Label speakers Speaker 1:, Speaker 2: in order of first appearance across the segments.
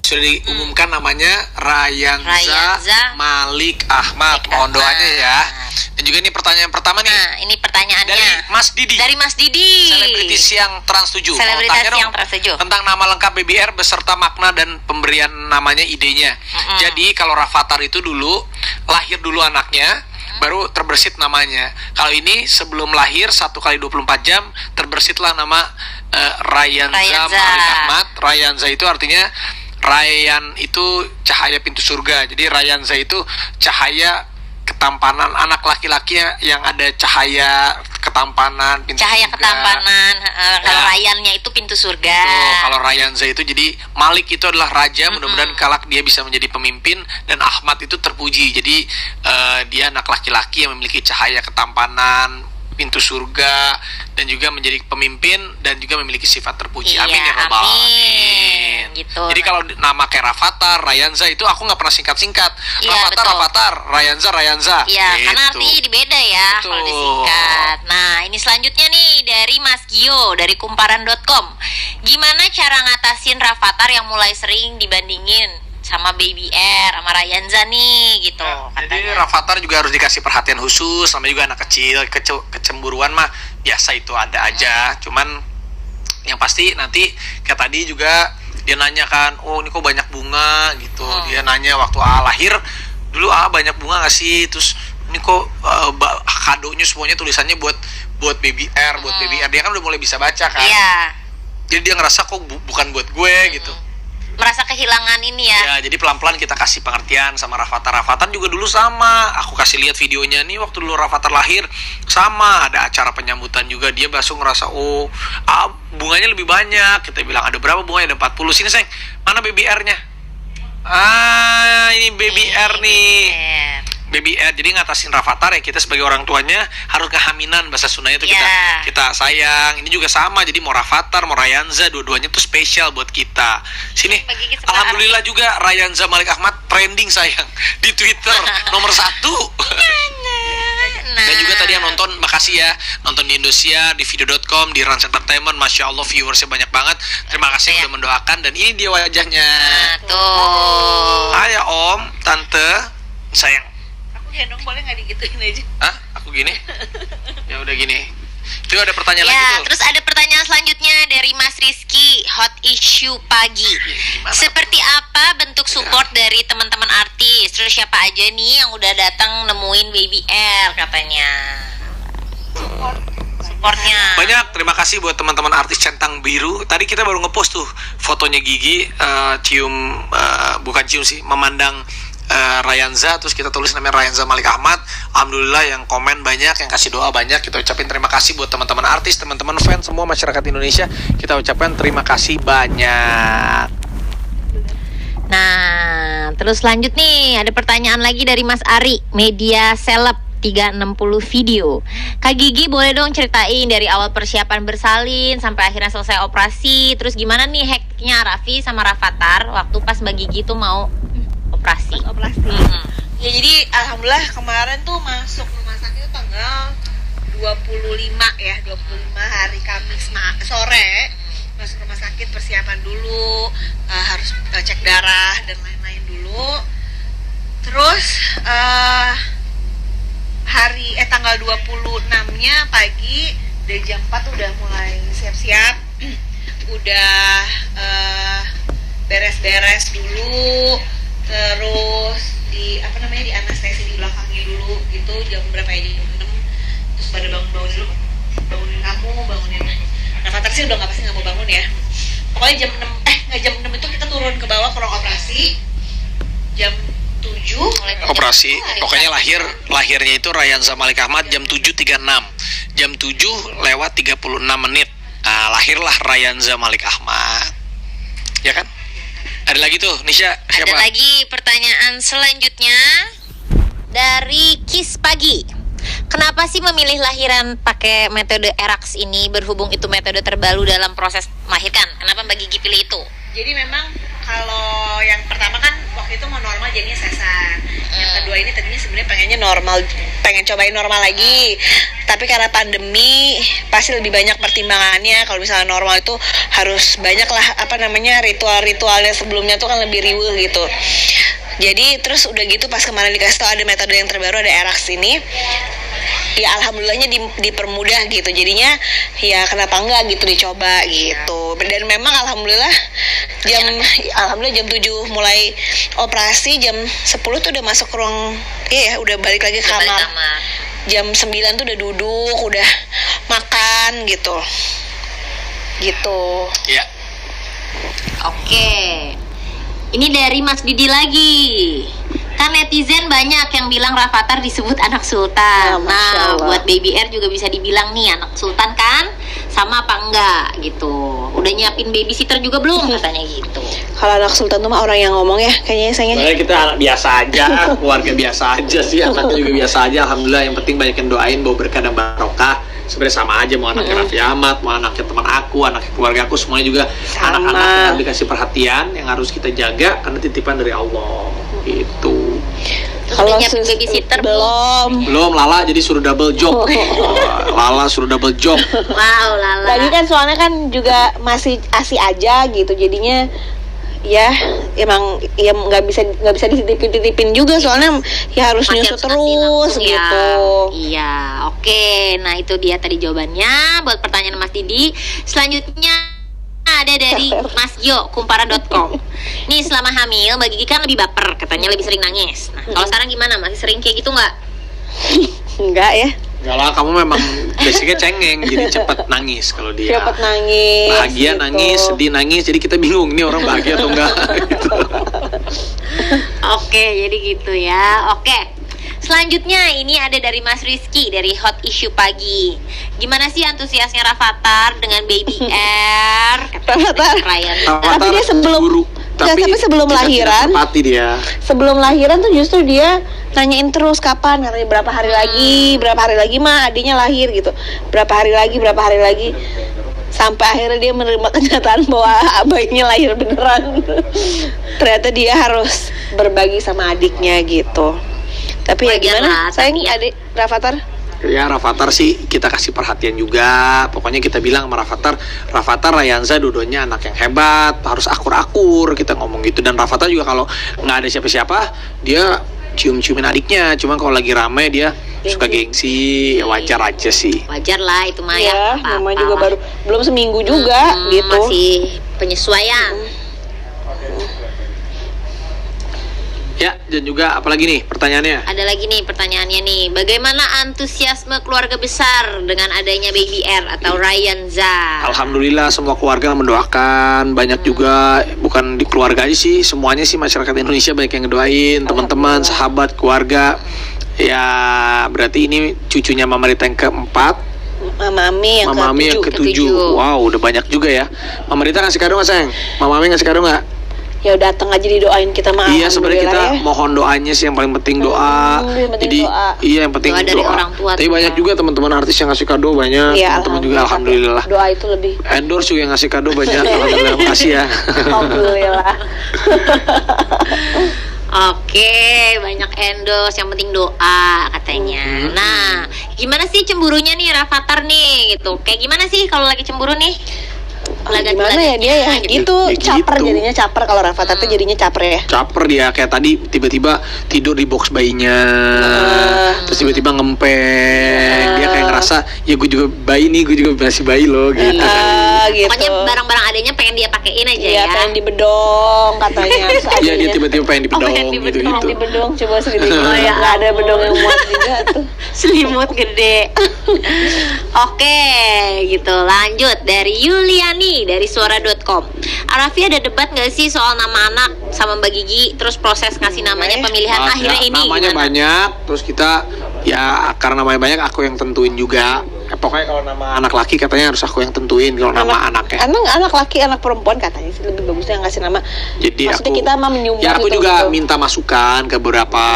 Speaker 1: sudah diumumkan namanya Rayanza Malik Ahmad. Mohon doanya ya. Dan juga ini pertanyaan pertama nih.
Speaker 2: Nah, ini pertanyaannya
Speaker 1: dari Mas Didi.
Speaker 2: Dari Mas Didi.
Speaker 1: Selebritis yang Trans 7.
Speaker 2: Selebritas yang Trans 7.
Speaker 1: Tentang nama lengkap BBR beserta makna dan pemberian namanya, idenya. Jadi kalau Rafathar itu dulu lahir dulu anaknya, baru terbersit namanya. Kalau ini sebelum lahir 1 kali 24 jam terbersitlah nama Rayanza Malik Ahmad. Rayanza itu artinya Rayan itu cahaya pintu surga. Jadi Rayanza itu cahaya ketampanan, anak laki-laki yang ada cahaya ketampanan, pintu
Speaker 2: cahaya
Speaker 1: surga.
Speaker 2: Ketampanan. Kalau Rayannya itu pintu surga.
Speaker 1: Kalau Rayanza itu jadi Malik itu adalah raja. Mudah-mudahan kelak dia bisa menjadi pemimpin. Dan Ahmad itu terpuji. Jadi dia anak laki-laki yang memiliki cahaya ketampanan, pintu surga, dan juga menjadi pemimpin dan juga memiliki sifat terpuji.
Speaker 2: Iya,
Speaker 1: amin ya robbal alamin.
Speaker 2: Gitu.
Speaker 1: Jadi kalau nama kayak Rafathar, Rayanza itu aku nggak pernah singkat-singkat. Rafathar, Rayanza.
Speaker 2: Iya,
Speaker 1: gitu.
Speaker 2: karena artinya jadi beda ya kalau disingkat. Nah, ini selanjutnya nih dari Mas Gio dari kumparan.com. Gimana cara ngatasin Rafathar yang mulai sering dibandingin sama Baby R, sama Rayanza nih gitu.
Speaker 1: Jadi Rafathar juga harus dikasih perhatian khusus, sama juga anak kecil. Kecemburuan mah biasa itu ada aja. Cuman yang pasti nanti kayak tadi juga dia nanya kan, oh ini kok banyak bunga gitu. Dia nanya waktu lahir dulu banyak bunga gak sih? Terus ini kok kadonya semuanya tulisannya buat Baby R, buat Baby R. Dia kan udah mulai bisa baca kan.
Speaker 2: Iya.
Speaker 1: Jadi dia ngerasa kok bukan buat gue gitu.
Speaker 2: Merasa kehilangan ini ya.
Speaker 1: Ya, jadi pelan-pelan kita kasih pengertian sama Rafathar. Rafathar juga dulu sama. Aku kasih lihat videonya nih waktu dulu Rafathar lahir sama, ada acara penyambutan juga. Dia langsung ngerasa bunganya lebih banyak. Kita bilang ada berapa bunganya? Ada 40. Sini sayang, mana Baby R-nya? Ini Baby R nih. Baby R. Jadi ngatasin Rafathar ya, kita sebagai orang tuanya harus kehaminan, bahasa Sundanya itu kita sayang. Ini juga sama. Jadi mau Rafathar mau Rayanza, dua-duanya tuh spesial buat kita. Sini. Alhamdulillah juga Rayanza Malik Ahmad trending sayang di Twitter nomor 1. Dan juga tadi yang nonton, makasih ya, nonton di Indosiar, di video.com, di Rans Entertainment, Masya Allah viewersnya banyak banget. Terima kasih udah mendoakan. Dan ini dia wajahnya. Hai Om, Tante, sayang.
Speaker 3: Gendong boleh nggak digituin aja?
Speaker 1: Aku gini? Ya udah gini. Itu ada pertanyaan lagi tuh.
Speaker 2: Terus ada pertanyaan selanjutnya dari Mas Rizky, hot issue pagi. Seperti apa bentuk support dari teman-teman artis? Terus siapa aja nih yang udah datang nemuin Baby R katanya? Supportnya
Speaker 1: banyak. Terima kasih buat teman-teman artis centang biru. Tadi kita baru ngepost tuh fotonya Gigi bukan cium sih, memandang Rayanza, terus kita tulis namanya Rayanza Malik Ahmad. Alhamdulillah yang komen banyak, yang kasih doa banyak. Kita ucapin terima kasih buat teman-teman artis, teman-teman fans, semua masyarakat Indonesia. Kita ucapkan terima kasih banyak.
Speaker 2: Nah, terus lanjut nih, ada pertanyaan lagi dari Mas Ari, media seleb 360 video. Kak Gigi boleh dong ceritain dari awal persiapan bersalin sampai akhirnya selesai operasi. Terus gimana nih hacknya Raffi sama Rafathar waktu pas Mbak Gigi tuh mau operasi.
Speaker 3: Ya jadi alhamdulillah kemarin tuh masuk rumah sakit itu tanggal 25 hari Kamis sore. Masuk rumah sakit, persiapan dulu, harus cek darah dan lain-lain dulu. Terus tanggal 26-nya pagi dari jam 4 udah mulai siap-siap. Udah beres-beres dulu. Terus di anestesi di belakangnya dulu gitu, jam berapa ya, jam 6. Terus pada bangun dulu, bangunin Rafathar sih udah pasti nggak mau bangun ya. Pokoknya jam 6 itu kita turun ke bawah ke ruang operasi. Jam 7
Speaker 1: operasi. Pokoknya lahirnya itu Rayanza Malik Ahmad jam 7.36. Jam 7:36. Lahirlah Rayanza Malik Ahmad. Ya kan? Ada lagi tuh, Nisha, siapa?
Speaker 2: Ada lagi pertanyaan selanjutnya dari Kis Pagi. Kenapa sih memilih lahiran pakai metode ERAX ini, berhubung itu metode terbaru dalam proses melahirkan? Kenapa Mbak Gigi pilih itu?
Speaker 3: Jadi memang kalau yang pertama kan waktu waktu itu mau normal jadinya sesar. Yang kedua ini tadinya sebenarnya pengennya normal, pengen cobain normal lagi. Tapi karena pandemi pasti lebih banyak pertimbangannya. Kalau misalnya normal itu harus banyak lah ritual-ritualnya sebelumnya tuh kan lebih riuh gitu. Jadi terus udah gitu pas kemarin dikasih tau ada metode yang terbaru, ada ERAX ini, ya alhamdulillahnya dipermudah gitu. Jadinya ya kenapa enggak gitu dicoba gitu. Dan memang alhamdulillah jam 7 mulai operasi, jam 10 tuh udah masuk ke ruang udah balik lagi ke kamar. Jam 9 tuh udah duduk, udah makan gitu.
Speaker 1: Iya.
Speaker 2: Oke. Ini dari Mas Didi lagi. Kan netizen banyak yang bilang Rafathar disebut anak sultan. Nah, buat Baby R juga bisa dibilang nih anak sultan kan? Sama apa enggak gitu. Udah nyiapin babysitter juga belum katanya gitu.
Speaker 3: Kalau anak sultan tuh mah orang yang ngomong ya kayaknya sayangnya.
Speaker 1: Sebenarnya kita anak biasa aja, keluarga biasa aja sih, anaknya juga biasa aja. Alhamdulillah, yang penting banyak yang doain bawa berkah dan barokah. Sebenarnya sama aja, mau anaknya Raffi Ahmad, mau anaknya teman aku, anaknya keluarga aku, semuanya juga anak-anak yang harus dikasih perhatian, yang harus kita jaga karena titipan dari Allah gitu.
Speaker 2: Kalau nyiapin babysitter
Speaker 3: belum
Speaker 1: Lala jadi suruh double job. Lala suruh double job.
Speaker 2: Wow, Lala.
Speaker 3: Tadi kan soalnya kan juga masih ASI aja gitu, jadinya ya emang ya nggak bisa dititipin juga, soalnya ya harus nyusu terus gitu.
Speaker 2: Iya, oke. Nah itu dia tadi jawabannya buat pertanyaan Mas Didi. Selanjutnya ada dari Mas Gio kumpara.com. Nih, selama hamil Mbak Gigi kan lebih baper, katanya lebih sering nangis. Nah kalau sekarang gimana? Masih sering kayak gitu nggak?
Speaker 3: Enggak ya.
Speaker 1: Enggak lah, kamu memang basicnya cengeng, jadi cepat nangis kalau dia.
Speaker 3: Cepat nangis.
Speaker 1: Bahagia
Speaker 3: gitu.
Speaker 1: nangis, sedih nangis, jadi kita bingung nih orang bahagia atau enggak gitu.
Speaker 2: Oke, jadi gitu ya. Oke. Selanjutnya ini ada dari Mas Rizky dari Hot Issue Pagi. Gimana sih antusiasnya Rafathar dengan Baby R?
Speaker 3: Rafathar. Tapi dia tapi sebelum lahiran.
Speaker 1: Dia.
Speaker 3: Sebelum lahiran tuh justru dia nanyain terus kapan, katanya berapa hari lagi mah adiknya lahir gitu. Berapa hari lagi. Sampai akhirnya dia menerima kenyataan bahwa bayinya lahir beneran. Ternyata dia harus berbagi sama adiknya gitu. Tapi ya gimana? Sayang adik Rafathar.
Speaker 1: Ya Rafathar sih kita kasih perhatian juga. Pokoknya kita bilang sama Rafathar Rayanza dua-duanya anak yang hebat, harus akur-akur, kita ngomong gitu. Dan Rafathar juga kalau nggak ada siapa-siapa dia cium-ciumin adiknya. Cuma kalau lagi rame dia suka gengsi, ya wajar aja sih.
Speaker 2: Wajar lah itu mah
Speaker 3: ya. Mama juga belum seminggu juga gitu.
Speaker 2: Masih penyesuaian.
Speaker 1: Ya, dan juga apalagi nih pertanyaannya?
Speaker 2: Ada lagi nih pertanyaannya nih. Bagaimana antusiasme keluarga besar dengan adanya Baby R atau Rayanza?
Speaker 1: Alhamdulillah semua keluarga mendoakan. Banyak juga, bukan di keluarga aja sih, semuanya sih masyarakat Indonesia banyak yang ngedoain. Teman-teman, sahabat, keluarga. Ya berarti ini cucunya Mama Rita yang keempat,
Speaker 3: Mama Ami yang
Speaker 1: ketujuh. Wow, udah banyak juga ya. Mama Rita ngasih kado nggak sayang? Mama Ami ngasih kado nggak?
Speaker 3: Ya datang aja didoain kita mah.
Speaker 1: Iya, sebenarnya kita mohon doanya sih, yang paling penting doa.
Speaker 3: Jadi
Speaker 1: iya yang penting doa.
Speaker 2: Dari orang tua.
Speaker 1: Tapi banyak juga teman-teman artis yang ngasih kado banyak.
Speaker 3: Ya,
Speaker 1: teman-teman juga alhamdulillah.
Speaker 3: Doa itu lebih.
Speaker 1: Endorse juga yang ngasih kado banyak. Alhamdulillah, makasih ya.
Speaker 3: Alhamdulillah.
Speaker 2: Oke, banyak endorse, yang penting doa katanya. Nah, gimana sih cemburunya nih Rafathar nih gitu? Kayak gimana sih kalau lagi cemburu nih?
Speaker 3: Gimana ya dia ya gitu, caper gitu. Jadinya caper kalau Rafathar tuh jadinya caper ya.
Speaker 1: Caper dia, kayak tadi tiba-tiba tidur di box bayinya, terus tiba-tiba ngempeng. Dia kayak ngerasa ya gue juga bayi nih, gue juga masih bayi loh gitu kan.
Speaker 3: Gitu.
Speaker 2: Pokoknya barang-barang adanya pengen dia pakein aja ya.
Speaker 3: Pengen dibedong katanya.
Speaker 1: Iya, dia tiba-tiba pengen dibedong gitu.
Speaker 3: Dibedong, coba sedikit. Nggak ada bedong yang muat juga tuh.
Speaker 2: Selimut gede. Oke, gitu. Lanjut dari Yuliani dari suara.com. Raffi ada debat nggak sih soal nama anak sama Mbak Gigi? Terus proses ngasih namanya, pemilihan akhirnya ini
Speaker 1: namanya
Speaker 2: gimana?
Speaker 1: banyak, terus kita ya karena namanya banyak aku yang tentuin juga. Pokoknya kalau nama anak laki katanya harus aku yang tentuin kalau nama anaknya.
Speaker 3: Anak laki, anak perempuan katanya sih lebih bagusnya ngasih nama.
Speaker 1: Jadi
Speaker 3: maksudnya kita mah menyumbang.
Speaker 1: Ya aku
Speaker 3: gitu,
Speaker 1: juga
Speaker 3: gitu.
Speaker 1: minta masukan ke beberapa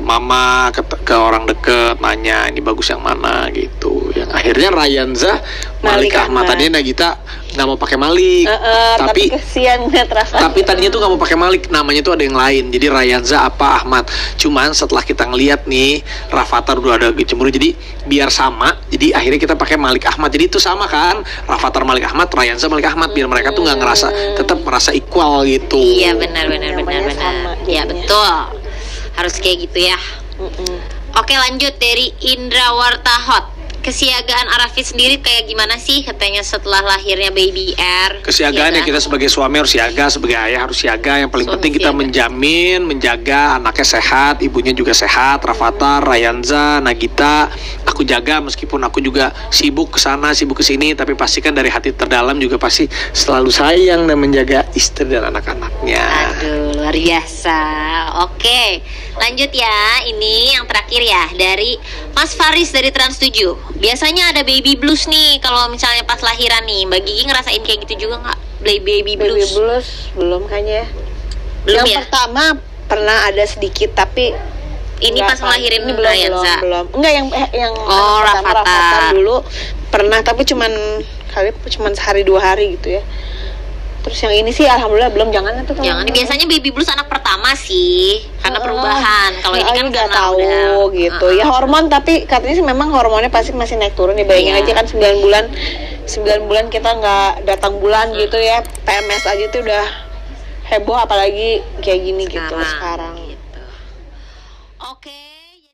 Speaker 1: mama, ke orang deket, nanya ini bagus yang mana gitu. Yang akhirnya Rayanza, Malik Ahmad tadi Nagita nggak mau pakai Malik.
Speaker 3: Tapi kesian ngeliat Rafa.
Speaker 1: Tapi tadinya tuh nggak mau pakai Malik, namanya tuh ada yang lain. Jadi Rayanza apa Ahmad. Cuman setelah kita ngeliat nih Rafathar udah ada cemburu, jadi biar sama. Jadi akhirnya kita pakai Malik Ahmad. Jadi itu sama kan, Rafathar Malik Ahmad, Rayanza Malik Ahmad, biar mereka tuh nggak ngerasa, tetap merasa equal gitu.
Speaker 2: Iya benar.
Speaker 3: sama
Speaker 2: Ya
Speaker 3: jadinya.
Speaker 2: betul. Harus kayak gitu ya. Oke, lanjut dari Indra Wartahot. Kesiagaan Arafi sendiri kayak gimana sih katanya setelah lahirnya baby R?
Speaker 1: Kesiagaan ya,
Speaker 2: Iya kan?
Speaker 1: kita sebagai suami harus siaga, sebagai ayah harus siaga. Yang paling
Speaker 2: Suami
Speaker 1: penting kita
Speaker 2: siaga.
Speaker 1: menjamin, menjaga anaknya sehat, ibunya juga sehat. Rafathar, Rayanza, Nagita, aku jaga meskipun aku juga sibuk kesana, sibuk kesini, tapi pastikan dari hati terdalam juga pasti selalu sayang dan menjaga istri dan anak-anaknya.
Speaker 2: Aduh, luar biasa. Oke, lanjut ya. Ini yang terakhir ya dari Mas Faris dari Trans 7. Biasanya ada baby blues nih kalau misalnya pas lahiran nih. Mbak Gigi ngerasain kayak gitu juga nggak? Baby
Speaker 3: Baby
Speaker 2: blues?
Speaker 3: blues belum kayaknya ya.
Speaker 2: Belum
Speaker 3: Yang
Speaker 2: ya?
Speaker 3: pertama pernah ada sedikit, tapi
Speaker 2: Ini
Speaker 3: nggak
Speaker 2: pas
Speaker 3: kan.
Speaker 2: ngelahirin
Speaker 3: Ini belum,
Speaker 2: Rayanza.
Speaker 3: belum. Enggak, yang
Speaker 2: Oh,
Speaker 3: anak pertama
Speaker 2: Rafathar.
Speaker 3: Rafathar dulu pernah, tapi cuman sehari 2 hari gitu ya. Terus yang ini sih alhamdulillah belum. Jangan tuh kalau
Speaker 2: Jangan, biasanya baby blues anak pertama sih karena perubahan. Kalau ini kan
Speaker 3: udah
Speaker 2: karena
Speaker 3: tahu
Speaker 2: udah
Speaker 3: gitu. Ya hormon, tapi katanya sih memang hormonnya pasti masih naik turun ya. Bayangin
Speaker 2: Iya.
Speaker 3: aja kan 9 bulan kita nggak datang bulan gitu ya. PMS aja tuh udah heboh, apalagi kayak gini gitu
Speaker 2: Sekarang.
Speaker 3: sekarang.